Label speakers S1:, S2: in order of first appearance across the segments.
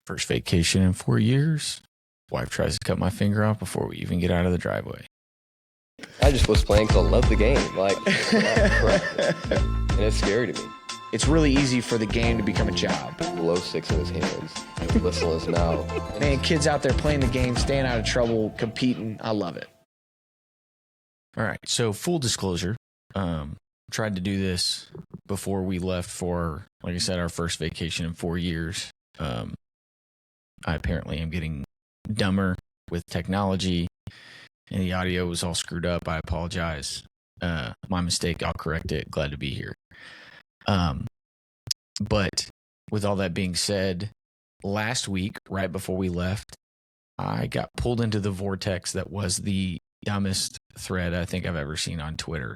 S1: First vacation in 4 years. Wife tries to cut my finger off before we even get out of the driveway.
S2: I just was playing because I love the game. And it's scary to me.
S3: It's really easy for the game to become a job.
S2: Below 6 in his hands, whistle in his mouth.
S3: Man, kids out there playing the game, staying out of trouble, competing. I love it.
S1: All right. So full disclosure, tried to do this before we left for, like I said, our first vacation in 4 years. I apparently am getting dumber with technology, and the audio was all screwed up. I apologize. My mistake. I'll correct it. Glad to be here. But with all that being said, last week, right before we left, I got pulled into the vortex that was the dumbest thread I think I've ever seen on Twitter.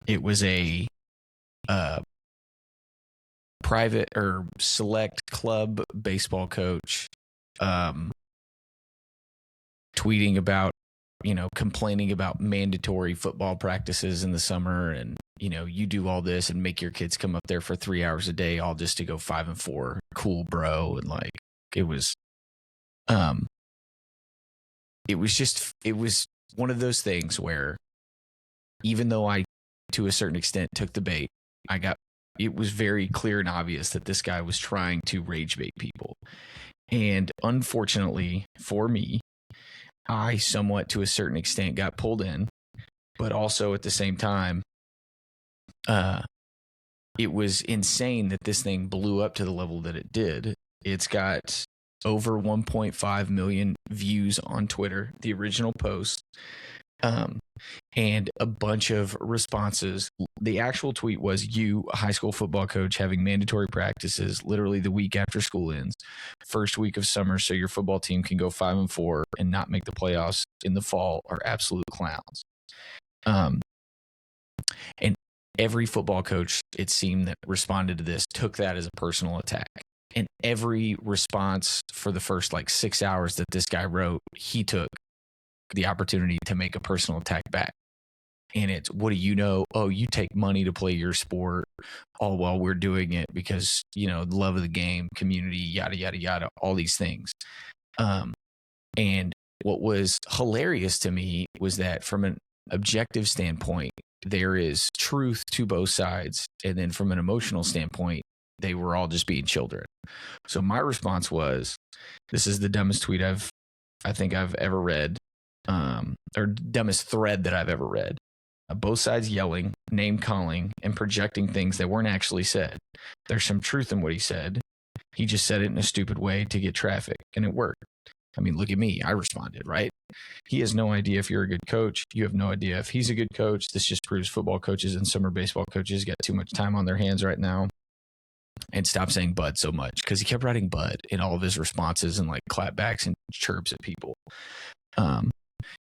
S1: It was a private or select club baseball coach tweeting about, complaining about mandatory football practices in the summer, and you do all this and make your kids come up there for 3 hours a day all just to go 5-4. Cool, bro. And it was one of those things where, even though I to a certain extent took the bait, it was very clear and obvious that this guy was trying to rage bait people. And unfortunately for me, I somewhat to a certain extent got pulled in, but also at the same time, it was insane that this thing blew up to the level that it did. It's got over 1.5 million views on Twitter, the original post, and a bunch of responses. The actual tweet was, "You, a high school football coach, having mandatory practices literally the week after school ends, first week of summer, so your football team can go 5-4 and not make the playoffs in the fall, are absolute clowns." And every football coach, it seemed, that responded to this took that as a personal attack. And every response for the first 6 hours that this guy wrote, he took the opportunity to make a personal attack back. And it's, what do you know? Oh, you take money to play your sport, all while we're doing it because, love of the game, community, yada, yada, yada, all these things. And what was hilarious to me was that from an objective standpoint, there is truth to both sides. And then from an emotional standpoint, they were all just being children. So my response was, this is the dumbest tweet I think I've ever read, or dumbest thread that I've ever read. Both sides yelling, name calling, and projecting things that weren't actually said. There's some truth in what he said. He just said it in a stupid way to get traffic, and it worked. I mean, look at me. I responded, right? He has no idea if you're a good coach. You have no idea if he's a good coach. This just proves football coaches and summer baseball coaches got too much time on their hands right now. And stop saying bud so much, because he kept writing bud in all of his responses and clapbacks and chirps at people.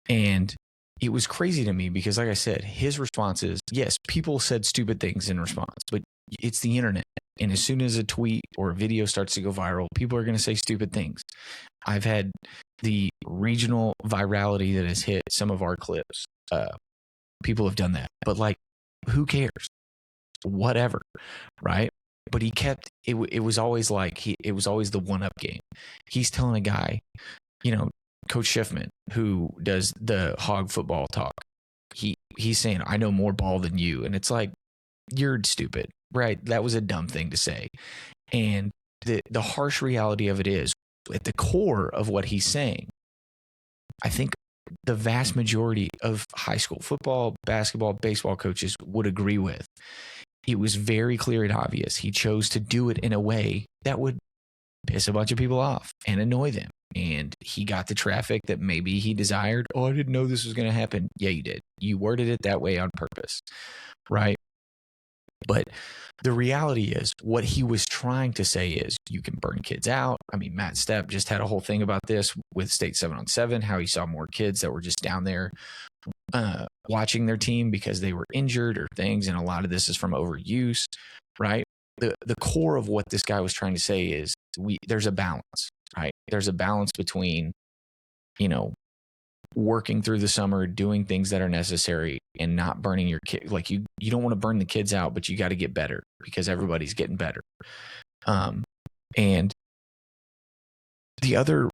S1: And it was crazy to me because, like I said, his responses, yes, people said stupid things in response, but it's the internet. And as soon as a tweet or a video starts to go viral, people are going to say stupid things. I've had the regional virality that has hit some of our clips. People have done that, but who cares? Whatever. Right. But he kept, it was always it was always the one-up game. He's telling a guy, Coach Schiffman, who does the hog football talk, he's saying, I know more ball than you. And it's you're stupid, right? That was a dumb thing to say. And the harsh reality of it is, at the core of what he's saying, I think the vast majority of high school football, basketball, baseball coaches would agree with. It was very clear and obvious. He chose to do it in a way that would piss a bunch of people off and annoy them. And he got the traffic that maybe he desired. Oh, I didn't know this was going to happen. Yeah, you did. You worded it that way on purpose, right? But the reality is, what he was trying to say is, you can burn kids out. I mean, Matt Stepp just had a whole thing about this with State 7-on-7, how he saw more kids that were just down there watching their team because they were injured or things. And a lot of this is from overuse, right? The core of what this guy was trying to say is, there's a balance, right? There's a balance between, working through the summer, doing things that are necessary, and not burning your kid. You don't want to burn the kids out, but you got to get better because everybody's getting better. And The other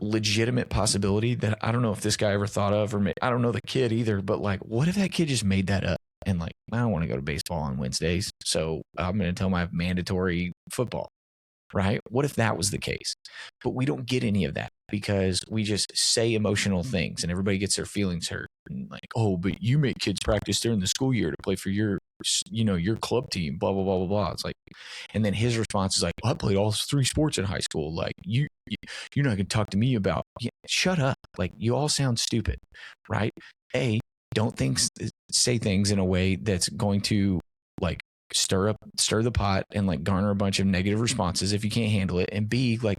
S1: legitimate possibility that I don't know if this guy ever thought of, or I don't know the kid either, but like, what if that kid just made that up and like, I don't want to go to baseball on Wednesdays, so I'm going to tell him I have mandatory football, right? What if that was the case? But we don't get any of that because we just say emotional things and everybody gets their feelings hurt. And like, oh, but you make kids practice during the school year to play for your, your club team, blah, blah, blah, blah, blah. It's like, and then his response is like, I played all 3 sports in high school. Like you're not going to talk to me about, shut up. Like you all sound stupid, right? Don't say things in a way that's going to like stir the pot and like garner a bunch of negative responses if you can't handle it. And B, like,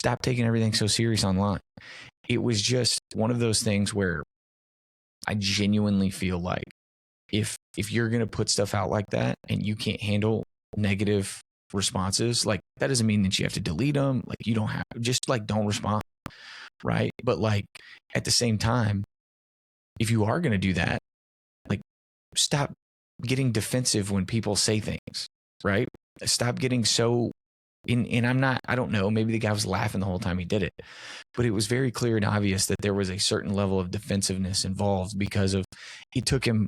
S1: stop taking everything so serious online. It was just one of those things where I genuinely feel like if you're going to put stuff out like that and you can't handle negative responses, like that doesn't mean that you have to delete them. Like you don't have, just like don't respond. Right. But like at the same time, if you are going to do that, like stop getting defensive when people say things, right? Stop getting so and I don't know, maybe the guy was laughing the whole time he did it, but it was very clear and obvious that there was a certain level of defensiveness involved because of it took him,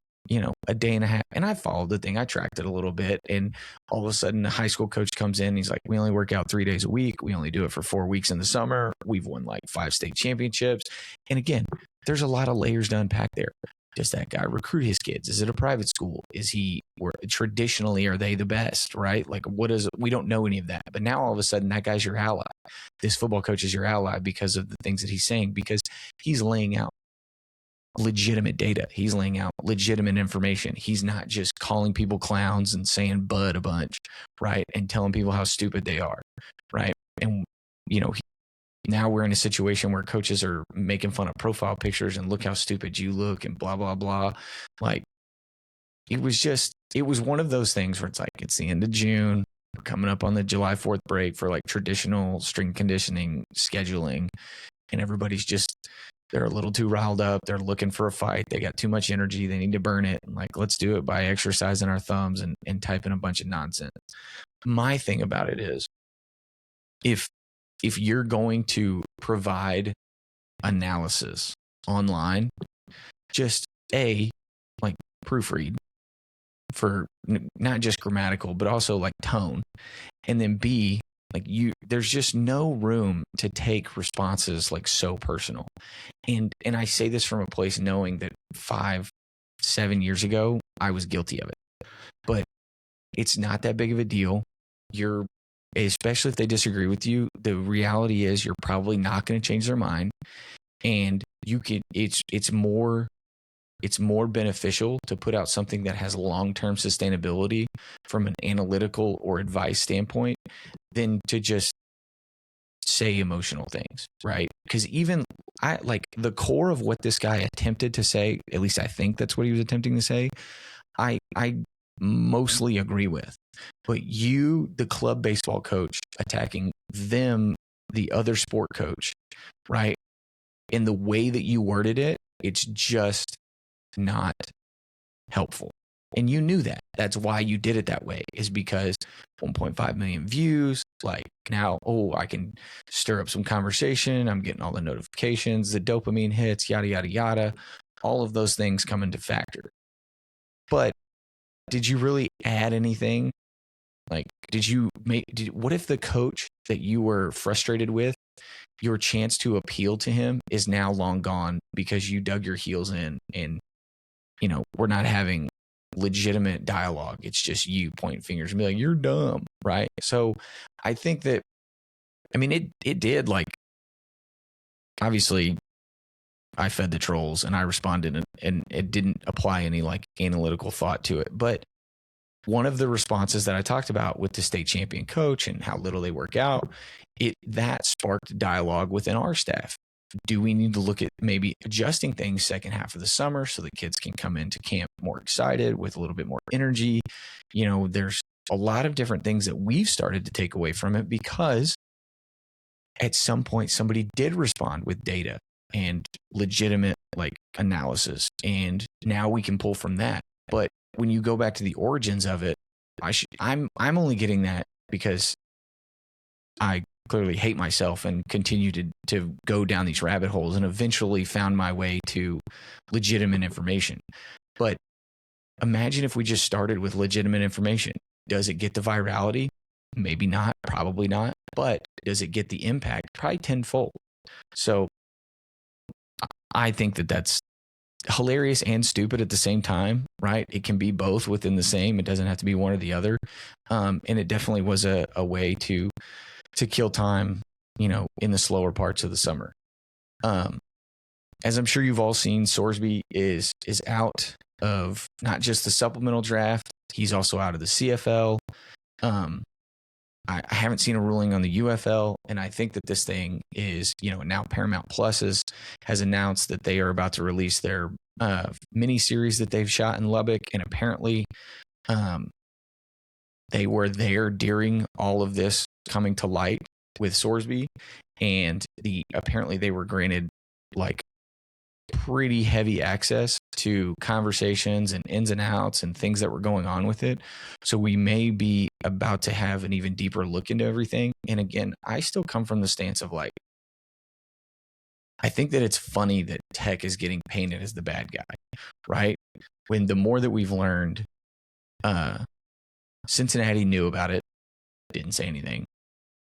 S1: a day and a half. And I followed the thing. I tracked it a little bit. And all of a sudden, the high school coach comes in. He's like, we only work out 3 days a week. We only do it for 4 weeks in the summer. We've won like 5 state championships. And again, there's a lot of layers to unpack there. Does that guy recruit his kids? Is it a private school? Traditionally, are they the best, right? Like we don't know any of that. But now all of a sudden that guy's your ally. This football coach is your ally because of the things that he's saying, because he's laying out legitimate data. He's laying out legitimate information. He's not just calling people clowns and saying bud a bunch, right? And telling people how stupid they are, right? And, now we're in a situation where coaches are making fun of profile pictures and look how stupid you look and blah, blah, blah. Like it was one of those things where it's like, it's the end of June. We're coming up on the July 4th break for like traditional strength conditioning scheduling. And everybody's they're a little too riled up. They're looking for a fight. They got too much energy. They need to burn it. And like, let's do it by exercising our thumbs and typing a bunch of nonsense. My thing about it is if you're going to provide analysis online, just like proofread for not just grammatical, but also like tone. And then B, like there's just no room to take responses like so personal. And I say this from a place knowing that 5-7 years ago, I was guilty of it, but it's not that big of a deal. Especially if they disagree with you, the reality is you're probably not going to change their mind. And it's more beneficial to put out something that has long-term sustainability from an analytical or advice standpoint than to just say emotional things, right? Because even the core of what this guy attempted to say, at least I think that's what he was attempting to say, I mostly agree with. But the club baseball coach, attacking them, the other sport coach, right? In the way that you worded it, it's just not helpful. And you knew that. That's why you did it that way, is because 1.5 million views. Like now, I can stir up some conversation. I'm getting all the notifications, the dopamine hits, yada, yada, yada. All of those things come into factor. But did you really add anything? Like, what if the coach that you were frustrated with, your chance to appeal to him is now long gone because you dug your heels in and, we're not having legitimate dialogue. It's just you pointing fingers and be like, you're dumb. Right. So I think that, it did, like, obviously I fed the trolls and I responded and it didn't apply any like analytical thought to it. But one of the responses that I talked about with the state champion coach and how little they work out, that sparked dialogue within our staff. Do we need to look at maybe adjusting things second half of the summer so the kids can come into camp more excited with a little bit more energy? There's a lot of different things that we've started to take away from it because at some point somebody did respond with data and legitimate like analysis. And now we can pull from that. But when you go back to the origins of it, I'm only getting that because I clearly hate myself and continue to go down these rabbit holes, and eventually found my way to legitimate information. But imagine if we just started with legitimate information. Does it get the virality? Maybe not, probably not. But does it get the impact? Probably tenfold. So I think that that's hilarious and stupid at the same time, right? It can be both within the same. It doesn't have to be one or the other. And it definitely was a way to kill time, in the slower parts of the summer. As I'm sure you've all seen, Sorsby is out of not just the supplemental draft, he's also out of the CFL. I haven't seen a ruling on the UFL, and I think that this thing is, now Paramount Plus has announced that they are about to release their mini series that they've shot in Lubbock, and apparently they were there during all of this coming to light with Sorsby, and apparently they were granted like pretty heavy access to conversations and ins and outs and things that were going on with it. So we may be about to have an even deeper look into everything. And again, I still come from the stance of like, I think that it's funny that Tech is getting painted as the bad guy, right? When the more that we've learned, Cincinnati knew about it, didn't say anything.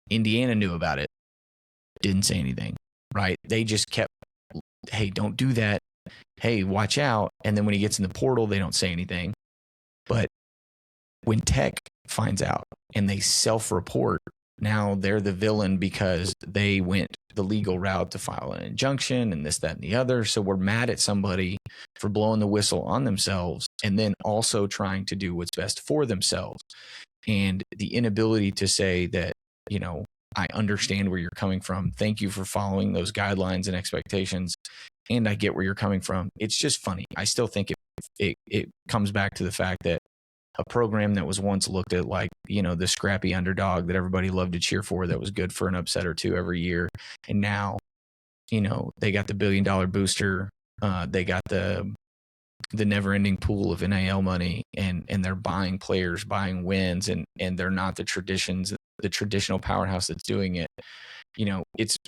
S1: Indiana knew about it, didn't say anything, right? They just kept, hey, don't do that. Hey, watch out. And then when he gets in the portal, they don't say anything. But when Tech finds out and they self-report, now they're the villain because they went the legal route to file an injunction and this, that, and the other. So we're mad at somebody for blowing the whistle on themselves and then also trying to do what's best for themselves. And the inability to say that, I understand where you're coming from. Thank you for following those guidelines and expectations. And I get where you're coming from. It's just funny. I still think it comes back to the fact that a program that was once looked at like, the scrappy underdog that everybody loved to cheer for, that was good for an upset or two every year. And now, they got the $1 billion booster. They got the never ending pool of NIL money, and they're buying players, buying wins, and they're not the traditional powerhouse that's doing it.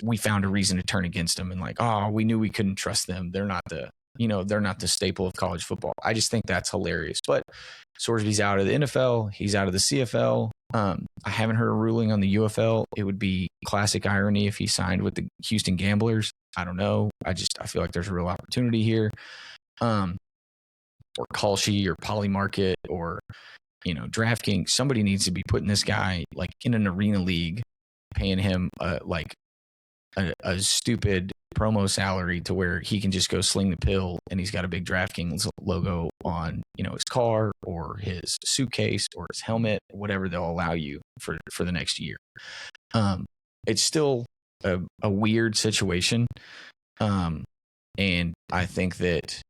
S1: We found a reason to turn against them and like, oh, we knew we couldn't trust them. They're not the staple of college football. I just think that's hilarious. But Sorsby's out of the NFL. He's out of the CFL. I haven't heard a ruling on the UFL. It would be classic irony if he signed with the Houston Gamblers. I don't know. I feel like there's a real opportunity here. Or Kalshi or Polymarket or, DraftKings. Somebody needs to be putting this guy like in an arena league, paying him like a stupid promo salary to where he can just go sling the pill and he's got a big DraftKings logo on, his car or his suitcase or his helmet, whatever they'll allow you for the next year. It's still a weird situation. And I think that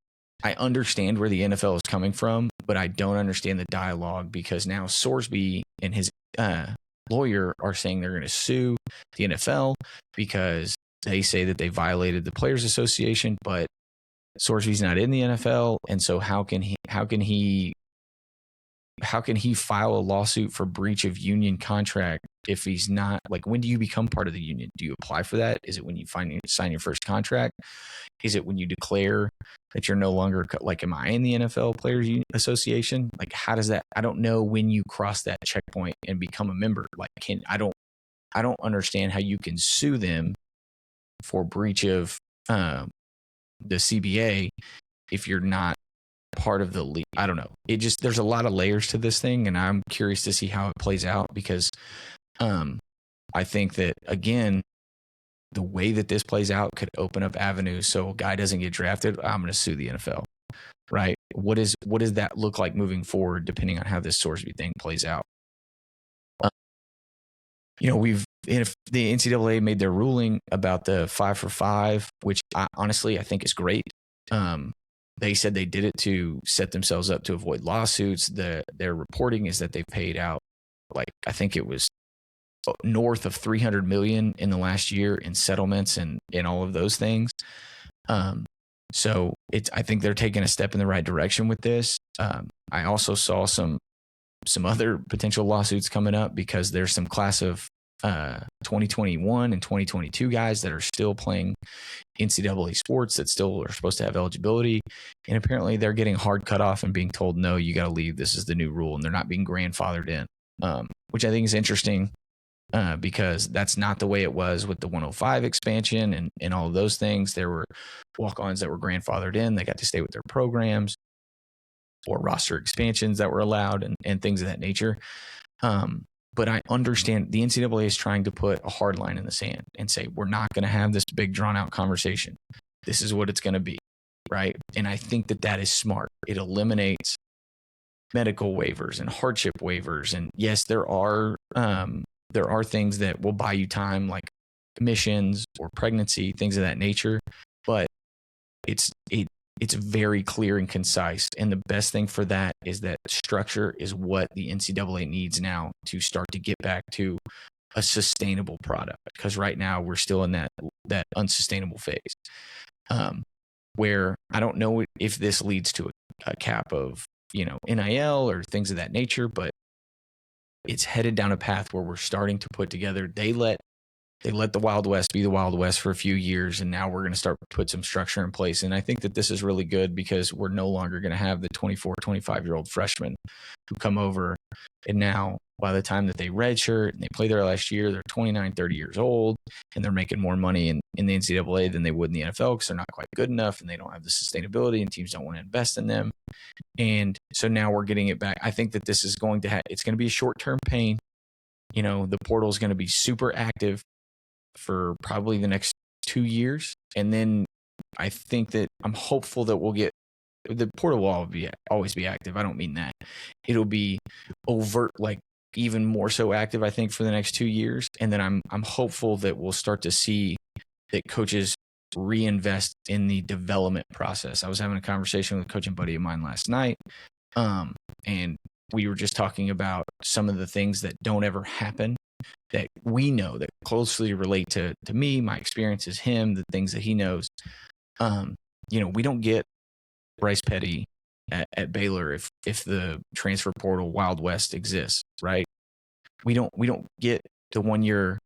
S1: I understand where the NFL is coming from, but I don't understand the dialogue because now Sorsby and his lawyer are saying they're going to sue the NFL because they say that they violated the Players Association, but Sorsby's not in the NFL, and so how can he file a lawsuit for breach of union contract if he's not, like, when do you become part of the union? Do you apply for that? Is it when you sign your first contract? Is it when you declare that you're no longer, like, am I in the NFL Players Association? Like, how does that, I don't know when you cross that checkpoint and become a member. Like, I don't understand how you can sue them for breach of the CBA if you're not part of the league. I don't know. There's a lot of layers to this thing, and I'm curious to see how it plays out because I think that, again, the way that this plays out could open up avenues. So a guy doesn't get drafted, I'm going to sue the NFL, right? What does that look like moving forward, depending on how this Sorsby thing plays out? If the NCAA made their ruling about the 5 for 5, which honestly I think is great. They said they did it to set themselves up to avoid lawsuits. Their reporting is that they paid out, like, I think it was north of $300 million in the last year in settlements and all of those things. So I think they're taking a step in the right direction with this. I also saw some other potential lawsuits coming up because there's some class of 2021 and 2022 guys that are still playing NCAA sports that still are supposed to have eligibility. And apparently they're getting hard cut off and being told, no, you got to leave. This is the new rule. And they're not being grandfathered in, which I think is interesting because that's not the way it was with the 105 expansion and all of those things. There were walk-ons that were grandfathered in. They got to stay with their programs, or roster expansions that were allowed and things of that nature. But I understand the NCAA is trying to put a hard line in the sand and say, we're not going to have this big drawn out conversation. This is what it's going to be. Right. And I think that is smart. It eliminates medical waivers and hardship waivers. And yes, there are things that will buy you time, like missions or pregnancy, things of that nature. But it's very clear and concise. And the best thing for that is that structure is what the NCAA needs now to start to get back to a sustainable product. Because right now we're still in that unsustainable phase, where I don't know if this leads to a cap of, NIL or things of that nature, but it's headed down a path where we're starting to put together. They let the Wild West be the Wild West for a few years, and now we're going to start to put some structure in place. And I think that this is really good because we're no longer going to have the 24, 25-year-old freshmen who come over, and now by the time that they redshirt and they play their last year, they're 29, 30 years old, and they're making more money in the NCAA than they would in the NFL because they're not quite good enough, and they don't have the sustainability, and teams don't want to invest in them. And so now we're getting it back. I think that this is going to it's going to be a short-term pain. The portal is going to be super active for probably the next 2 years. And then I think that I'm hopeful that we'll get the portal will always be active. I don't mean that. It'll be overt, like even more so active, I think, for the next 2 years. And then I'm hopeful that we'll start to see that coaches reinvest in the development process. I was having a conversation with a coaching buddy of mine last night. And we were just talking about some of the things that don't ever happen that we know that closely relate to me, my experiences, him, the things that he knows. We don't get Bryce Petty at Baylor if the transfer portal Wild West exists, right? We don't get the 1 year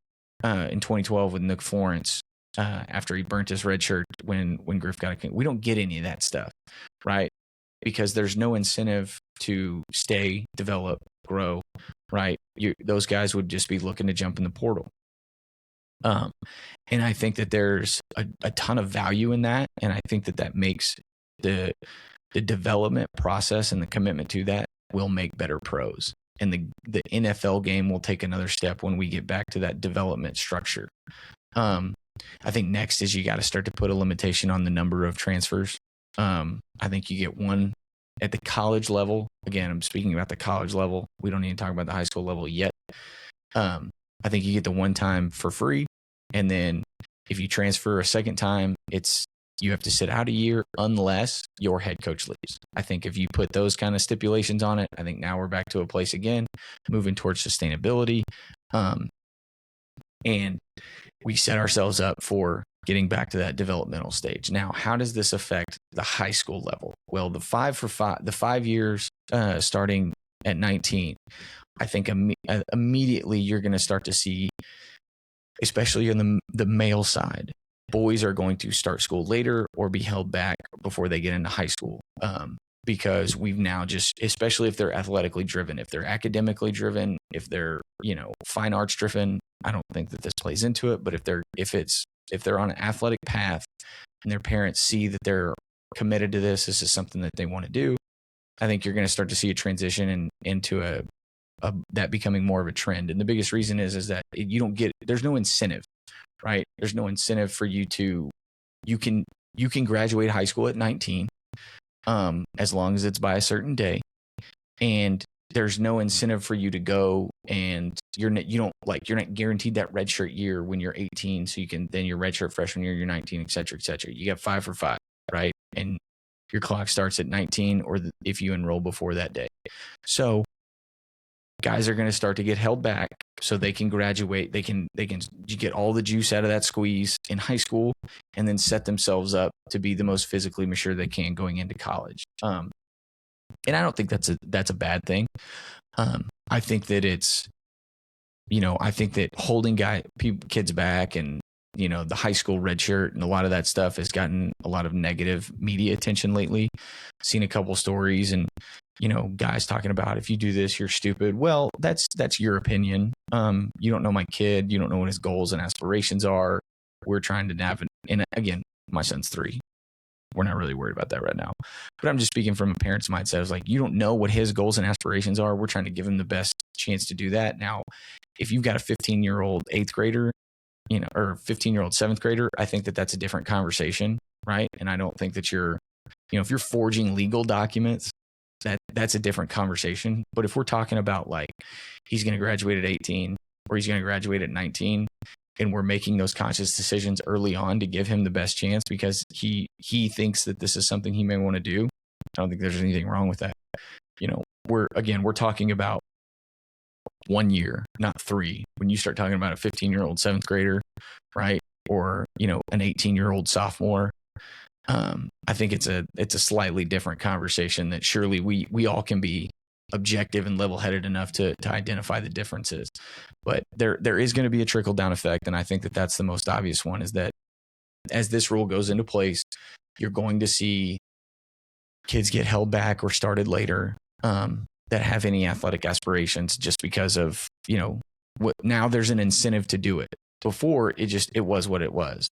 S1: in 2012 with Nick Florence after he burnt his red shirt when Griff got a king. We don't get any of that stuff, right? Because there's no incentive to stay, develop, grow, right? Those guys would just be looking to jump in the portal. And I think that there's a ton of value in that. And I think that makes the development process and the commitment to that will make better pros. And the NFL game will take another step when we get back to that development structure. I think next is you got to start to put a limitation on the number of transfers. I think you get one at the college level. Again, I'm speaking about the college level. We don't need to talk about the high school level yet. I think you get the one time for free. And then if you transfer a second time, you have to sit out a year unless your head coach leaves. I think if you put those kind of stipulations on it, I think now we're back to a place again, moving towards sustainability. And we set ourselves up for getting back to that developmental stage. Now, how does this affect the high school level? Well, the 5 years starting at 19, I think immediately you're going to start to see, especially on the male side, boys are going to start school later or be held back before they get into high school. Because we've now especially if they're athletically driven, if they're academically driven, if they're, fine arts driven, I don't think that this plays into it. But if they're on an athletic path and their parents see that they're committed to this is something that they want to do, I think you're going to start to see a transition into that becoming more of a trend. And the biggest reason is that there's no incentive, right? There's no incentive for you can graduate high school at 19, as long as it's by a certain day. And there's no incentive for you to go and you're not guaranteed that redshirt year when you're 18. So you can, then your redshirt freshman year, you're 19, et cetera, et cetera. You got 5 for 5, right? And your clock starts at 19 or if you enroll before that day. So guys are going to start to get held back so they can graduate. They can get all the juice out of that squeeze in high school and then set themselves up to be the most physically mature they can going into college. And I don't think that's a bad thing. I think that I think that holding kids back and, the high school red shirt and a lot of that stuff has gotten a lot of negative media attention lately. Seen a couple stories and, guys talking about if you do this, you're stupid. Well, that's your opinion. You don't know my kid. You don't know what his goals and aspirations are. We're trying to navigate. And again, my son's 3. We're not really worried about that right now. But I'm just speaking from a parent's mindset. I was like, you don't know what his goals and aspirations are. We're trying to give him the best chance to do that. Now, if you've got a 15-year-old 8th grader, or 15-year-old 7th grader, I think that that's a different conversation, right? And I don't think that if you're forging legal documents, that's a different conversation. But if we're talking about like he's going to graduate at 18 or he's going to graduate at 19, and we're making those conscious decisions early on to give him the best chance because he thinks that this is something he may want to do, I don't think there's anything wrong with that. We're talking about 1 year, not 3. When you start talking about a 15-year-old 7th grader, right? Or, an 18-year-old sophomore, I think it's a slightly different conversation that surely we all can be objective and level-headed enough to identify the differences. But there is going to be a trickle-down effect, and I think that that's the most obvious one, is that as this rule goes into place, you're going to see kids get held back or started later that have any athletic aspirations just because of, now there's an incentive to do it. Before, it was what it was.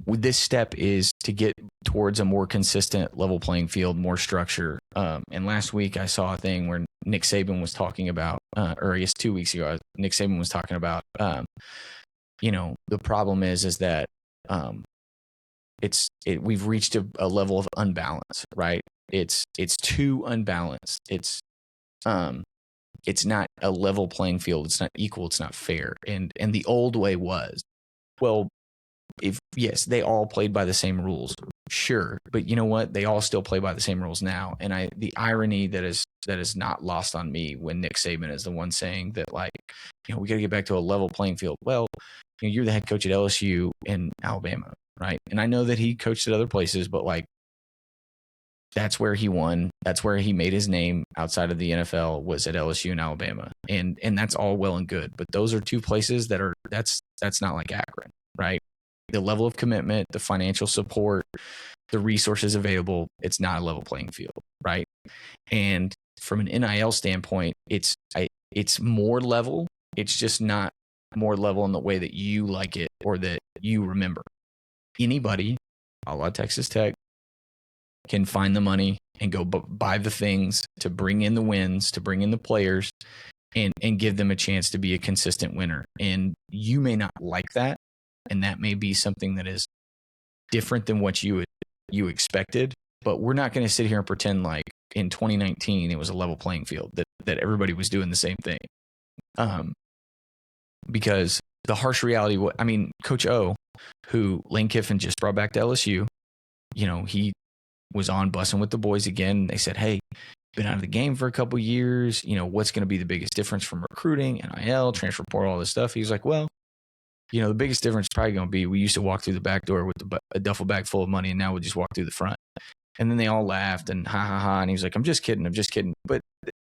S1: This step is to get towards a more consistent level playing field, more structure. And last week I saw a thing where Nick Saban was talking about, or I guess 2 weeks ago, Nick Saban was talking about, the problem is that we've reached a level of unbalance, right? It's too unbalanced. It's not a level playing field. It's not equal. It's not fair. And the old way was, well, yes, they all played by the same rules, sure, but you know what? They all still play by the same rules now. And the irony that is not lost on me when Nick Saban is the one saying that, like, we got to get back to a level playing field. Well, you're the head coach at LSU and Alabama, right? And I know that he coached at other places, but like, that's where he won. That's where he made his name outside of the NFL, was at LSU and Alabama. And that's all well and good. But those are two places that's not like Akron, right? The level of commitment, the financial support, the resources available, it's not a level playing field, right? And from an NIL standpoint, it's more level. It's just not more level in the way that you like it or that you remember. Anybody, a la Texas Tech, can find the money and go buy the things to bring in the wins, to bring in the players, and give them a chance to be a consistent winner. And you may not like that, and that may be something that is different than what you expected. But we're not going to sit here and pretend like in 2019 it was a level playing field, that everybody was doing the same thing. Because the harsh reality, Coach O, who Lane Kiffin just brought back to LSU, he was on bussing with the boys again. They said, hey, been out of the game for a couple years. What's going to be the biggest difference from recruiting, NIL, transfer portal, all this stuff? He was like, well, the biggest difference is probably going to be we used to walk through the back door with a duffel bag full of money, and now we just walk through the front. And then they all laughed and ha, ha, ha. And he was like, I'm just kidding. But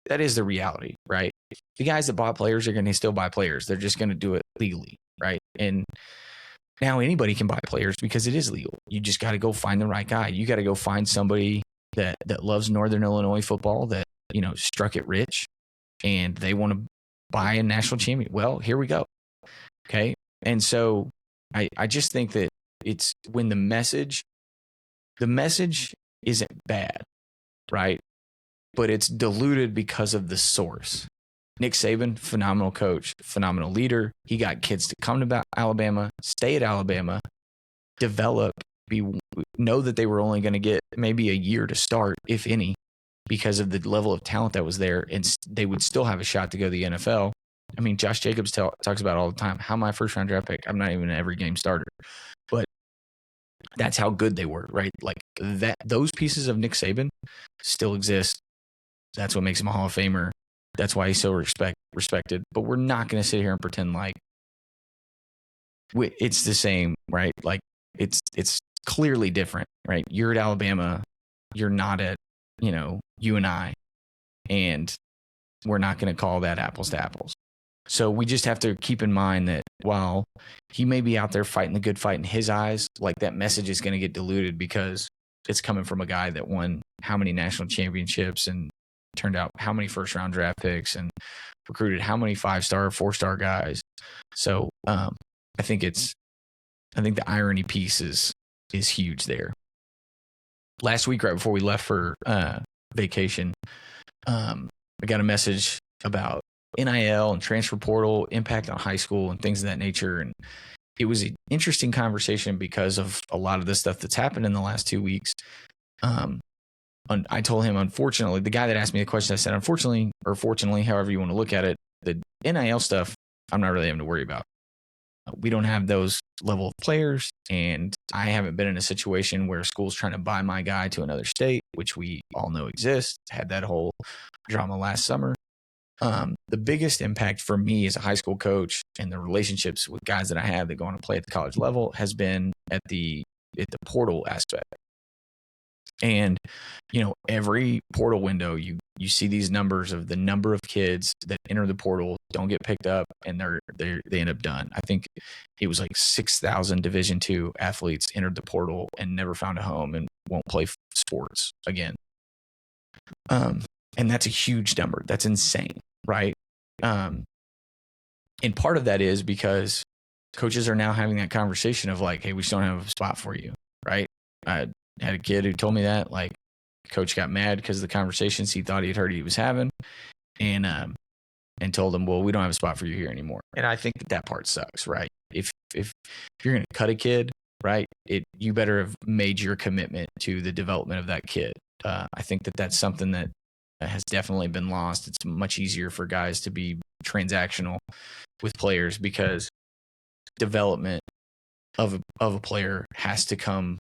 S1: that is the reality, right? The guys that bought players are going to still buy players. They're just going to do it legally, right? And now anybody can buy players because it is legal. You just got to go find the right guy. You got to go find somebody that loves Northern Illinois football, that, struck it rich, and they want to buy a national champion. Well, here we go. Okay. And so I just think that it's when the message isn't bad, right? But it's diluted because of the source. Nick Saban, phenomenal coach, phenomenal leader. He got kids to come to Alabama, stay at Alabama, develop, know that they were only going to get maybe a year to start, if any, because of the level of talent that was there, and they would still have a shot to go to the NFL. Josh Jacobs talks about it all the time. How am I a first-round draft pick? I'm not even an every game starter. But that's how good they were, right? Like those pieces of Nick Saban still exist. That's what makes him a Hall of Famer. That's why he's so respected. But we're not going to sit here and pretend like it's the same, right? Like it's clearly different, right? You're at Alabama. You're not at, UNI. and we're not going to call that apples to apples. So we just have to keep in mind that while he may be out there fighting the good fight in his eyes, like that message is going to get diluted because it's coming from a guy that won how many national championships and turned out how many first round draft picks and recruited how many 5-star, 4-star guys. So I think the irony piece is huge there. Last week, right before we left for vacation, I got a message about NIL and transfer portal impact on high school and things of that nature. And it was an interesting conversation because of a lot of the stuff that's happened in the last 2 weeks. I told him, unfortunately, the guy that asked me the question, I said, unfortunately, or fortunately, however you want to look at it, the NIL stuff, I'm not really having to worry about. We don't have those level of players, and I haven't been in a situation where a school's trying to buy my guy to another state, which we all know exists. Had that whole drama last summer. The biggest impact for me as a high school coach and the relationships with guys that I have that go on to play at the college level has been at the portal aspect. And, every portal window, you see these numbers of the number of kids that enter the portal, don't get picked up, and they end up done. I think it was like 6,000 Division II athletes entered the portal and never found a home and won't play sports again. And that's a huge number. That's insane, right? And part of that is because coaches are now having that conversation of like, hey, we just don't have a spot for you, right? I had a kid who told me that, like, coach got mad because of the conversations he thought he'd heard he was having, and told him, well, we don't have a spot for you here anymore. And I think that part sucks, right? If you're going to cut a kid, right, you better have made your commitment to the development of that kid. I think that's something that has definitely been lost. It's much easier for guys to be transactional with players because development of a player has to come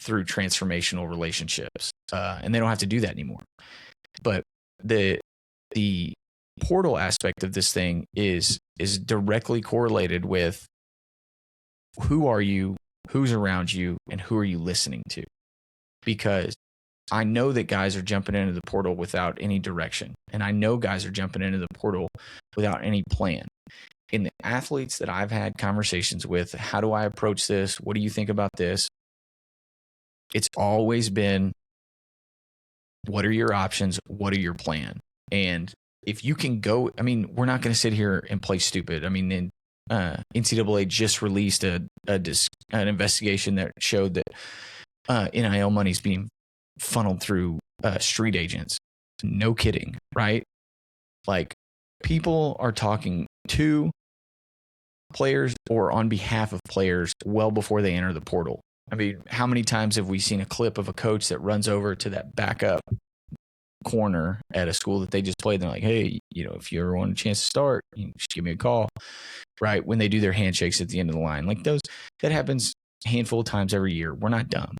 S1: through transformational relationships, and they don't have to do that anymore. But the portal aspect of this thing is directly correlated with who are you, who's around you, and who are you listening to? Because I know that guys are jumping into the portal without any direction, and I know guys are jumping into the portal without any plan. In the athletes that I've had conversations with, how do I approach this? What do you think about this? It's always been, what are your options? What are your plan? And if you can go, I mean, we're not going to sit here and play stupid. I mean, NCAA just released an investigation that showed that NIL money is being funneled through street agents. No kidding, right? Like, people are talking to players or on behalf of players well before they enter the portal. I mean, how many times have we seen a clip of a coach that runs over to that backup corner at a school that they just played? And they're like, hey, if you ever want a chance to start, just give me a call, right? When they do their handshakes at the end of the line, like that happens a handful of times every year. We're not dumb.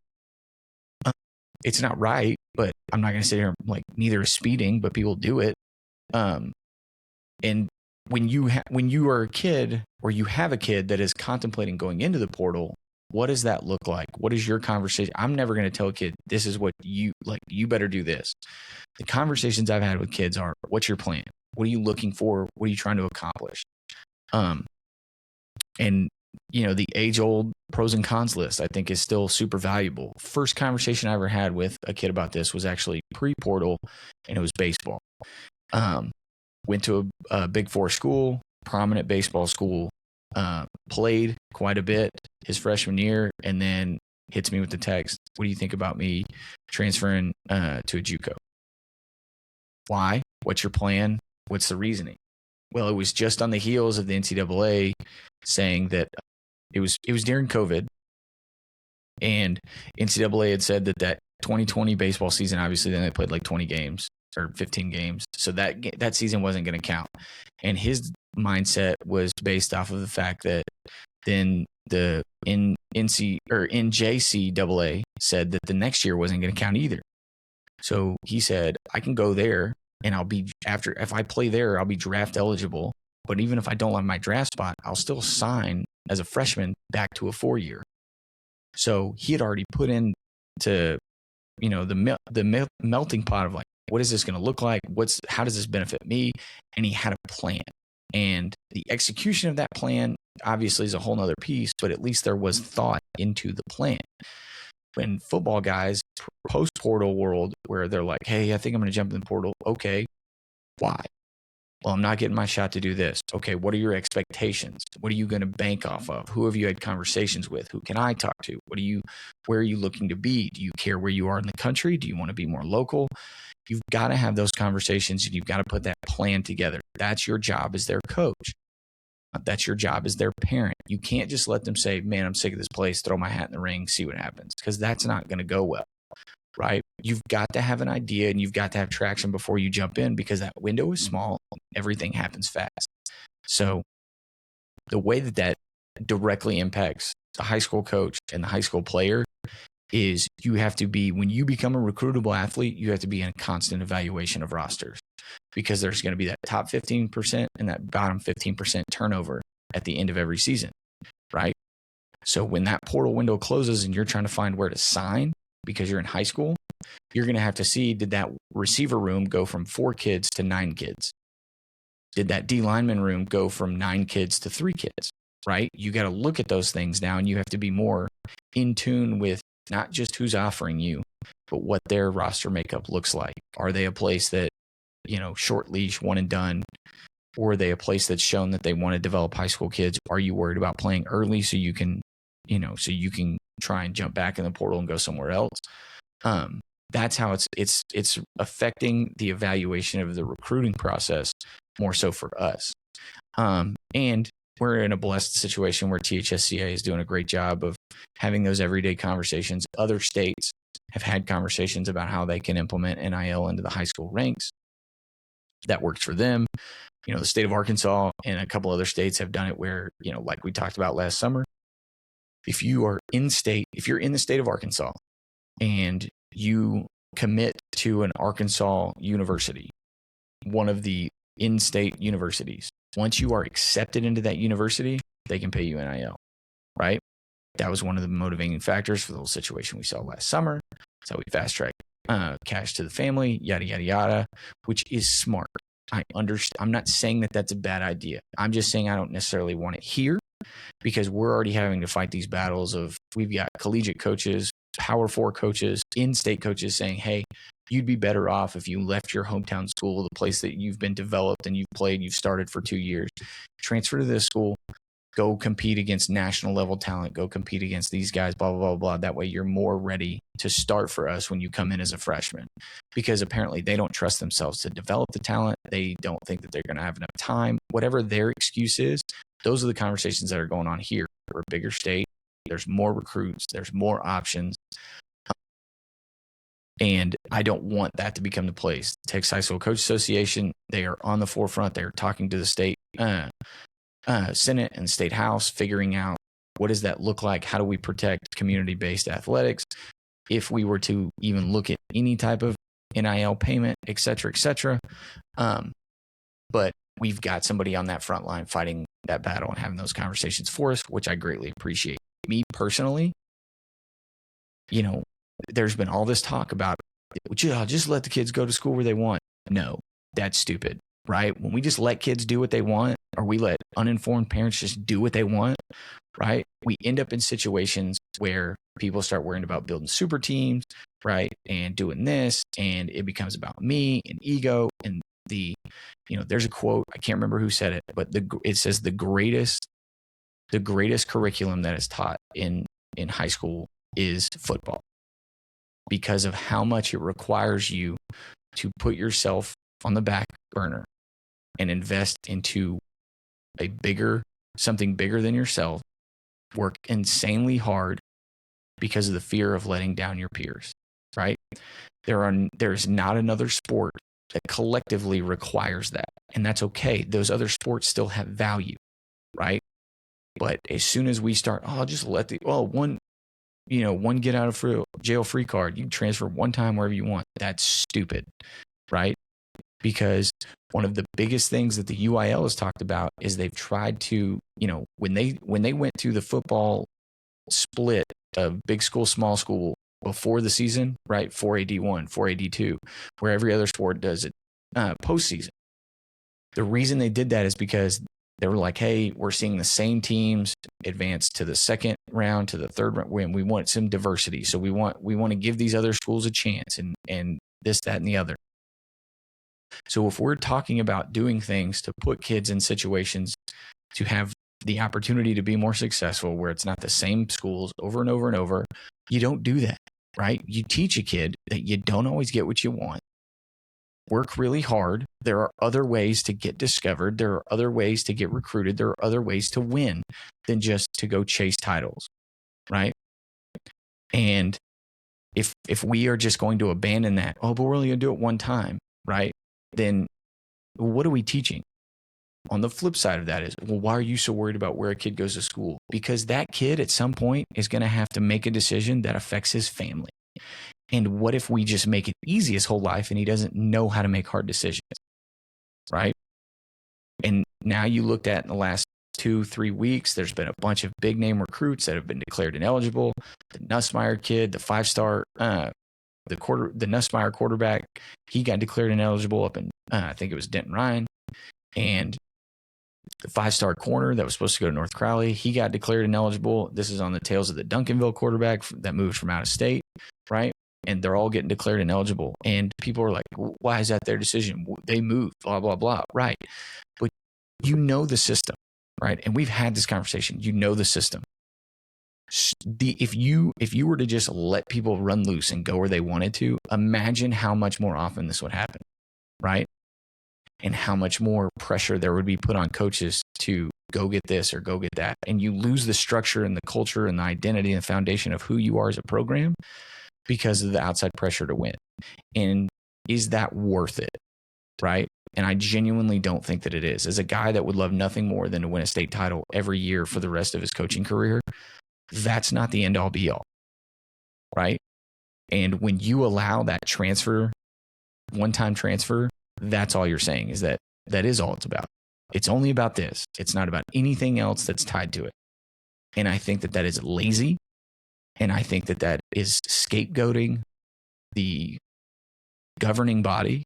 S1: It's not right, but I'm not going to sit here and like, neither is speeding, but people do it. And when you are a kid or you have a kid that is contemplating going into the portal, what does that look like? What is your conversation? I'm never going to tell a kid, this is what you like. You better do this. The conversations I've had with kids are, what's your plan? What are you looking for? What are you trying to accomplish? And the age-old pros and cons list, I think, is still super valuable. First conversation I ever had with a kid about this was actually pre-portal, and it was baseball. Went to a Big Four school, prominent baseball school, played quite a bit his freshman year, and then hits me with the text, what do you think about me transferring to a JUCO? Why? What's your plan? What's the reasoning? Well, it was just on the heels of the NCAA saying that it was during COVID, and NCAA had said that 2020 baseball season, obviously then they played like 20 games or 15 games, so that season wasn't going to count. And his mindset was based off of the fact that then the NJCAA said that the next year wasn't going to count either. So he said, I can go there and if I play there, I'll be draft eligible. But even if I don't have my draft spot, I'll still sign as a freshman back to a 4-year. So he had already put into, the melting pot of like, what is this going to look like? How does this benefit me? And he had a plan. And the execution of that plan obviously is a whole nother piece, but at least there was thought into the plan. When football guys, post-portal world, where they're like, hey, I think I'm going to jump in the portal. Okay, why? Well, I'm not getting my shot to do this. Okay, what are your expectations? What are you going to bank off of? Who have you had conversations with? Who can I talk to? Where are you looking to be? Do you care where you are in the country? Do you want to be more local? You've got to have those conversations, and you've got to put that plan together. That's your job as their coach. That's your job as their parent. You can't just let them say, man, I'm sick of this place, throw my hat in the ring, see what happens, because that's not going to go well. Right? You've got to have an idea, and you've got to have traction before you jump in, because that window is small. Everything happens fast. So the way that directly impacts the high school coach and the high school player is you have to be, when you become a recruitable athlete, you have to be in a constant evaluation of rosters, because there's going to be that top 15% and that bottom 15% turnover at the end of every season. Right? So when that portal window closes and you're trying to find where to sign, because you're in high school, you're going to have to see, did that receiver room go from 4 kids to 9 kids? Did that D lineman room go from 9 kids to 3 kids? Right? You got to look at those things now, and you have to be more in tune with not just who's offering you, but what their roster makeup looks like. Are they a place that, short leash, one and done? Or are they a place that's shown that they want to develop high school kids? Are you worried about playing early so you can try and jump back in the portal and go somewhere else? That's how it's affecting the evaluation of the recruiting process more so for us. And we're in a blessed situation where THSCA is doing a great job of having those everyday conversations. Other states have had conversations about how they can implement NIL into the high school ranks. That works for them. The state of Arkansas and a couple other states have done it where, like we talked about last summer, if you're in the state of Arkansas and you commit to an Arkansas university, one of the in-state universities, once you are accepted into that university, they can pay you NIL, right? That was one of the motivating factors for the whole situation we saw last summer. That's how we fast-track cash to the family, yada, yada, yada, which is smart. I understand. I'm not saying that that's a bad idea. I'm just saying I don't necessarily want it here, because we're already having to fight these battles of, we've got collegiate coaches, Power 4 coaches, in-state coaches saying, hey, you'd be better off if you left your hometown school, the place that you've been developed and you've started for 2 years, transfer to this school, go compete against national level talent, go compete against these guys, blah, blah, blah, blah. That way you're more ready to start for us when you come in as a freshman, because apparently they don't trust themselves to develop the talent. They don't think that they're going to have enough time. Whatever their excuse is, those are the conversations that are going on here. We're a bigger state. There's more recruits. There's more options. And I don't want that to become the place. Texas High School Coach Association, they are on the forefront. They're talking to the state Senate and state house, figuring out what does that look like? How do we protect community-based athletics? If we were to even look at any type of NIL payment, et cetera, et cetera. But we've got somebody on that front line fighting that battle and having those conversations for us, which I greatly appreciate. Me personally, there's been all this talk about, just let the kids go to school where they want. No, that's stupid, right? When we just let kids do what they want, or we let uninformed parents just do what they want, right? We end up in situations where people start worrying about building super teams, right? And doing this, and it becomes about me and ego. And there's a quote, I can't remember who said it, but it says the greatest curriculum that is taught in high school is football, because of how much it requires you to put yourself on the back burner and invest into something bigger than yourself, work insanely hard because of the fear of letting down your peers, right? There's not another sport that collectively requires that. And that's okay. Those other sports still have value, right? But as soon as we start, just let one get out of jail free card, you can transfer one time wherever you want. That's stupid, right? Because one of the biggest things that the UIL has talked about is they've tried to, when they went to the football split of big school, small school before the season, right? 4AD1, 4AD2, where every other sport does it postseason. The reason they did that is because they were like, hey, we're seeing the same teams advance to the second round, to the third round, when we want some diversity. So we want to give these other schools a chance, and this, that, and the other. So if we're talking about doing things to put kids in situations to have the opportunity to be more successful, where it's not the same schools over and over and over, you don't do that, right? You teach a kid that you don't always get what you want. Work really hard. There are other ways to get discovered. There are other ways to get recruited. There are other ways to win than just to go chase titles, right? And if we are just going to abandon that, oh, but we're only going to do it one time, right? Then what are we teaching? On the flip side of that is, well, why are you so worried about where a kid goes to school? Because that kid at some point is going to have to make a decision that affects his family. And what if we just make it easy his whole life and he doesn't know how to make hard decisions, right? And now you looked at in the last 2-3 weeks, there's been a bunch of big name recruits that have been declared ineligible. The Nussmeier kid, the 5-star, the Nussmeier quarterback, he got declared ineligible up in, I think it was Denton Ryan. And the 5-star corner that was supposed to go to North Crowley, he got declared ineligible. This is on the tails of the Duncanville quarterback that moved from out of state, right? And they're all getting declared ineligible. And people are like, why is that their decision? They moved, blah, blah, blah. Right. But you know the system, right? And we've had this conversation. You know the system. If you were to just let people run loose and go where they wanted to, imagine how much more often this would happen, right? And how much more pressure there would be put on coaches to go get this or go get that. And you lose the structure and the culture and the identity and the foundation of who you are as a program because of the outside pressure to win. And is that worth it? Right? And I genuinely don't think that it is. As a guy that would love nothing more than to win a state title every year for the rest of his coaching career, that's not the end all be all. Right? And when you allow that transfer, one-time transfer, that's all you're saying, is that is all it's about. It's only about this. It's not about anything else that's tied to it. And I think that is lazy. And I think that is scapegoating the governing body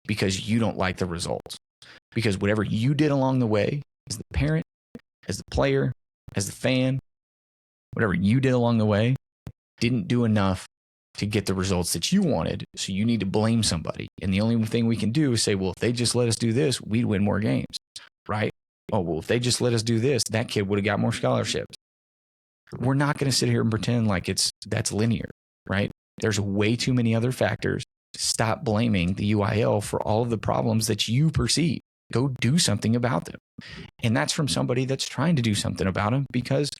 S1: because you don't like the results. Because whatever you did along the way as the parent, as the player, as the fan, whatever you did along the way didn't do enough to get the results that you wanted. So you need to blame somebody. And the only thing we can do is say, well, if they just let us do this, we'd win more games, right? Oh, well, if they just let us do this, that kid would have got more scholarships. We're not going to sit here and pretend like that's linear, right? There's way too many other factors. Stop blaming the UIL for all of the problems that you perceive. Go do something about them. And that's from somebody that's trying to do something about them, because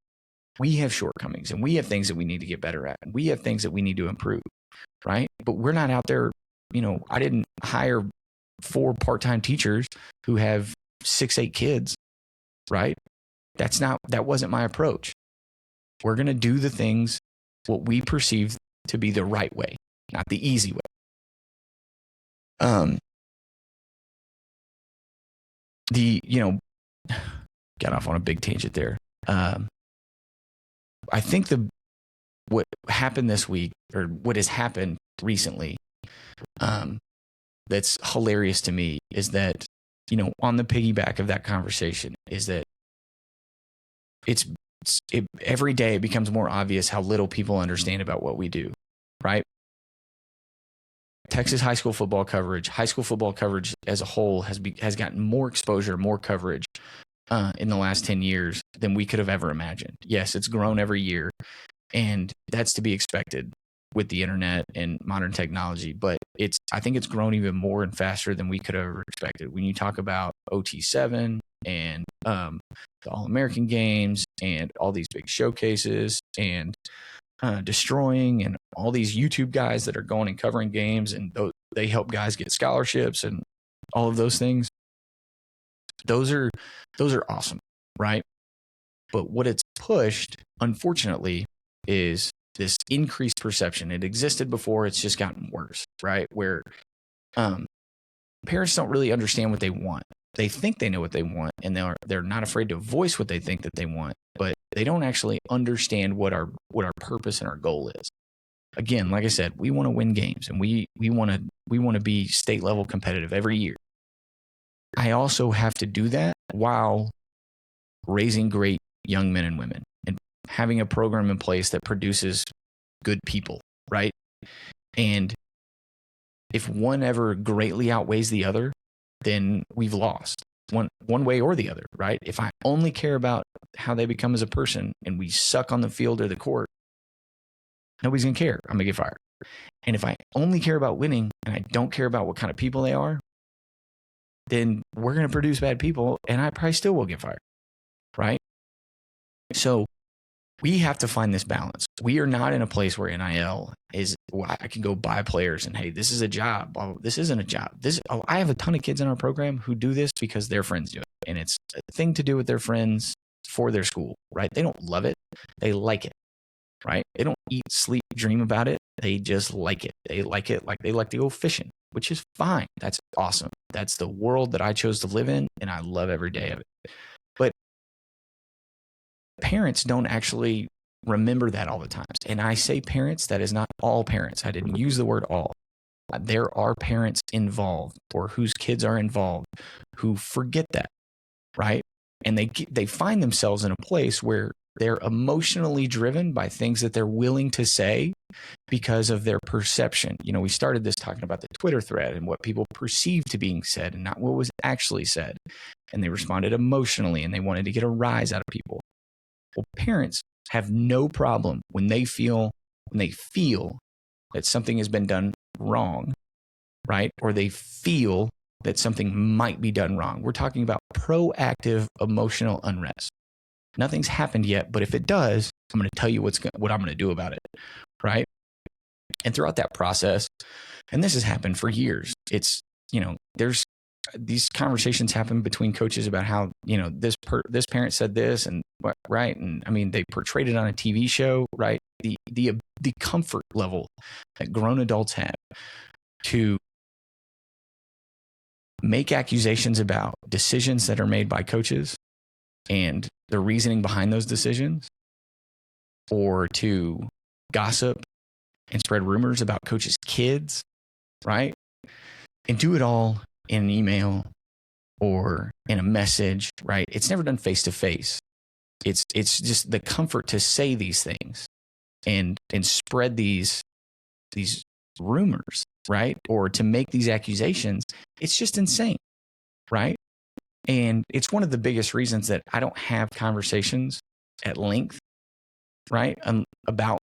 S1: we have shortcomings and we have things that we need to get better at. And we have things that we need to improve, right? But we're not out there, I didn't hire 4 part-time teachers who have 6-8 kids, right? That wasn't my approach. We're going to do the things what we perceive to be the right way, not the easy way. Got off on a big tangent there. I think what happened this week, or what has happened recently, that's hilarious to me, is that, on the piggyback of that conversation, is that every day it becomes more obvious how little people understand about what we do, right? Texas high school football coverage as a whole has gotten more exposure, more coverage in the last 10 years than we could have ever imagined. Yes, it's grown every year, and that's to be expected with the internet and modern technology, but I think it's grown even more and faster than we could have ever expected. When you talk about OT7 and the All-American games and all these big showcases and Destroying and all these YouTube guys that are going and covering games, and they help guys get scholarships and all of those things. Those are awesome, right? But what it's pushed, unfortunately, is this increased perception. It existed before, it's just gotten worse, right? Where parents don't really understand what they want. They think they know what they want, and they're not afraid to voice what they think that they want, but they don't actually understand what our purpose and our goal is. again, like I said, we want to win games and we want to be state level competitive every year. I also have to do that while raising great young men and women and having a program in place that produces good people, right? And if one ever greatly outweighs the other, then we've lost one way or the other, right? If I only care about how they become as a person and we suck on the field or the court, nobody's going to care. I'm going to get fired. And if I only care about winning and I don't care about what kind of people they are, then we're going to produce bad people and I probably still will get fired, right? So we have to find this balance. We are not in a place where NIL is, well, I can go buy players and, hey, this is a job. Oh, this isn't a job. I have a ton of kids in our program who do this because their friends do it. And it's a thing to do with their friends for their school, right? They don't love it. They like it, right? They don't eat, sleep, dream about it. They just like it. They like it like they like to go fishing, which is fine. That's awesome. That's the world that I chose to live in, and I love every day of it. But parents don't actually remember that all the time. And I say parents, that is not all parents. I didn't use the word all. There are parents involved or whose kids are involved who forget that, right? And they find themselves in a place where they're emotionally driven by things that they're willing to say because of their perception. You know, we started this talking about the Twitter thread and what people perceived to being said and not what was actually said. And they responded emotionally and they wanted to get a rise out of people. Well, parents have no problem when they feel that something has been done wrong, right? Or they feel that something might be done wrong. We're talking about proactive emotional unrest. Nothing's happened yet, but if it does, I'm going to tell you what I'm going to do about it, right? And throughout that process, and this has happened for years, it's, you know, there's these conversations happen between coaches about how, you know, this parent said this and what, right? And I mean, they portrayed it on a TV show, right? The comfort level that grown adults have to make accusations about decisions that are made by coaches and the reasoning behind those decisions, or to gossip and spread rumors about coaches' kids, right? And do it all in an email or in a message, right? It's never done face to face. It's just the comfort to say these things and spread these rumors, right? Or to make these accusations. It's just insane, right? And it's one of the biggest reasons that I don't have conversations at length, right? About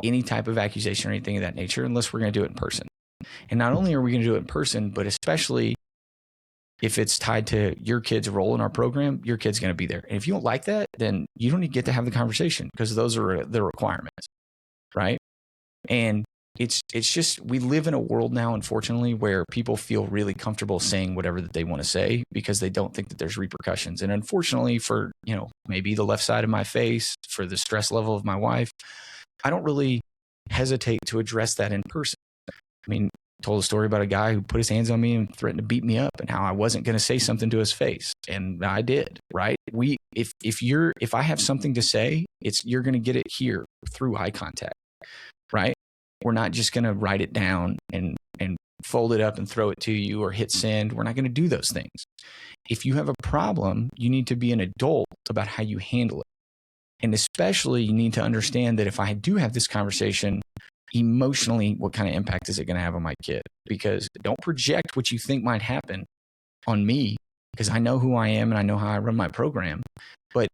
S1: any type of accusation or anything of that nature, unless we're going to do it in person. And not only are we going to do it in person, but especially if it's tied to your kid's role in our program, your kid's going to be there. And if you don't like that, then you don't even get to have the conversation because those are the requirements, right? And it's just, we live in a world now, unfortunately, where people feel really comfortable saying whatever that they want to say because they don't think that there's repercussions. And unfortunately for, you know, maybe the left side of my face, for the stress level of my wife, I don't really hesitate to address that in person. I mean, I told a story about a guy who put his hands on me and threatened to beat me up and how I wasn't going to say something to his face. And I did, right? If I have something to say, you're going to get it here through eye contact, right? We're not just going to write it down and fold it up and throw it to you or hit send. We're not going to do those things. If you have a problem, you need to be an adult about how you handle it. And especially you need to understand that if I do have this conversation, emotionally, what kind of impact is it going to have on my kid? Because don't project what you think might happen on me, because I know who I am and I know how I run my program. But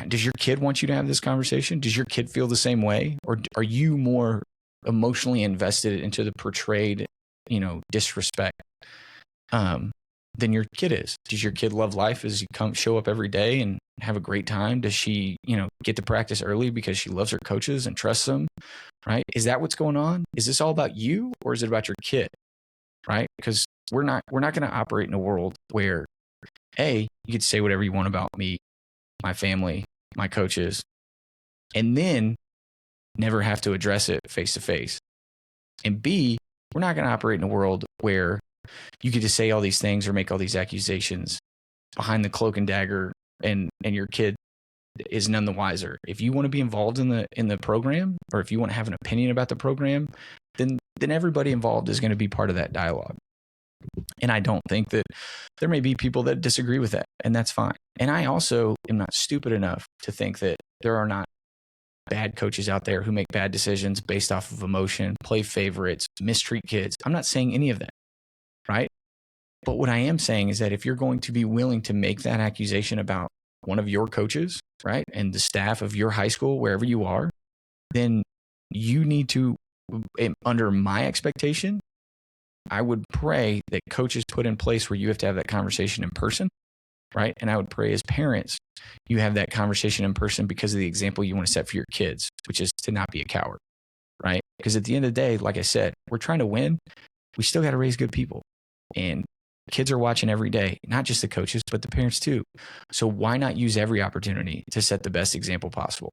S1: does your kid want you to have this conversation? Does your kid feel the same way? Or are you more emotionally invested into the portrayed, you know, disrespect than your kid is? Does your kid love life as you show up every day and have a great time? Does she, you know, get to practice early because she loves her coaches and trusts them, right? Is that what's going on? Is this all about you or is it about your kid, right? Because we're not going to operate in a world where, A, you could say whatever you want about me, my family, my coaches, and then never have to address it face to face. And B, we're not going to operate in a world where you get to say all these things or make all these accusations behind the cloak and dagger and your kid is none the wiser. If you want to be involved in the program, or if you want to have an opinion about the program, then everybody involved is going to be part of that dialogue. And I don't think that there may be people that disagree with that, and that's fine. And I also am not stupid enough to think that there are not bad coaches out there who make bad decisions based off of emotion, play favorites, mistreat kids. I'm not saying any of that, right? But what I am saying is that if you're going to be willing to make that accusation about one of your coaches, right, and the staff of your high school, wherever you are, then you need to, under my expectation, I would pray that coaches put in place where you have to have that conversation in person, right? And I would pray as parents, you have that conversation in person because of the example you want to set for your kids, which is to not be a coward, right? Because at the end of the day, like I said, we're trying to win. We still got to raise good people. And kids are watching every day, not just the coaches, but the parents too. So why not use every opportunity to set the best example possible?